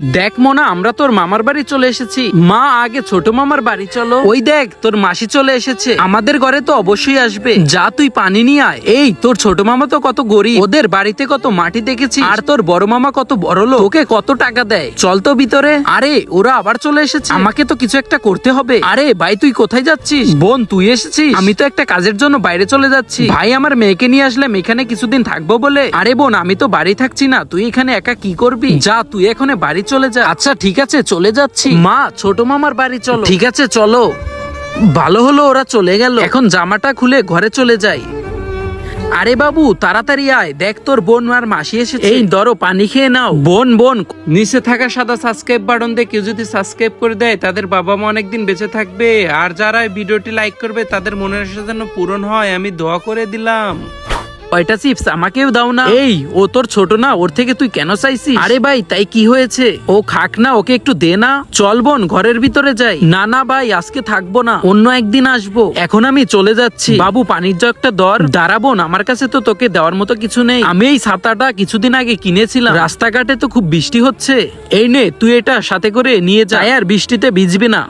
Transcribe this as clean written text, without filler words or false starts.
দেখ মোনা, আমরা তোর মামার বাড়ি চলে এসেছি। মা, আগে ছোট মামার বাড়ি চলো। ওই দেখ তোর মাসি চলে এসেছে। আমাদের ঘরে তো অবশ্যই আসবে। যা তুই পানি নিয়ে আয়। এই তোর ছোট মামা তো কত গরিব, ওদের বাড়িতে কত মাটি দেখেছি। আর তোর বড় মামা কত বড় লোক, ওকে কত টাকা দেয়। চল তো ভিতরে। আরে ওরা আবার চলে এসেছে, আমাকে তো কিছু একটা করতে হবে। আরে ভাই, তুই কোথায় যাচ্ছিস? বোন, তুই এসেছিস? আমি তো একটা কাজের জন্য বাইরে চলে যাচ্ছি। ভাই, আমার মেয়েকে নিয়ে আসলাম এখানে কিছুদিন থাকবো বলে। আরে বোন, আমি তো বাড়ি থাকছি না, তুই এখানে একা কি করবি? যা, তুই এখন বাড়ি চলে যা। আচ্ছা ঠিক আছে, চলে যাচ্ছি। মা, ছোট মামার বাড়ি চলো। ঠিক আছে চলো। ভালো হলো ওরা চলে গেল। এখন জামাটা খুলে ঘরে চলে যাই। আরে বাবু, তাড়াতাড়ি আয়, দেখ তোর বোন আর মাসি এসেছে। এই ধরো, পানি খেয়ে নাও। বোন বোন, নিচে থাকা সাদা সাবস্ক্রাইব বাটন দিয়ে কেউ যদি সাবস্ক্রাইব করে দেয়, তাদের বাবা মা অনেকদিন বেঁচে থাকবে। আর যারা এই ভিডিওটি লাইক করবে, তাদের মনের আশা যেন পূরণ হয়, আমি দোয়া করে দিলাম। ওইটা চিপস আমাকেও দাও না। এই, ও তোর ছোট না, ওর থেকে তুই কেন চাইছিস? আরে ভাই, তাই কি হয়েছে? ও খাক না, ওকে একটু দে না। চল বোন, ঘরের ভিতরে যাই। না না ভাই, আজকে থাকবো না, অন্য একদিন আসবো। এখন আমি চলে যাচ্ছি। বাবু, পানির জগটা ধর। দাঁড়া বোন, আমার কাছে তো তোকে দেওয়ার মতো কিছু নেই। আমি এই ছাতাটা কিছুদিন আগে কিনেছিলাম। রাস্তাঘাটে তো খুব বৃষ্টি হচ্ছে। এই নে, তুই এটা সাথে করে নিয়ে যা, আর বৃষ্টিতে ভিজবি না।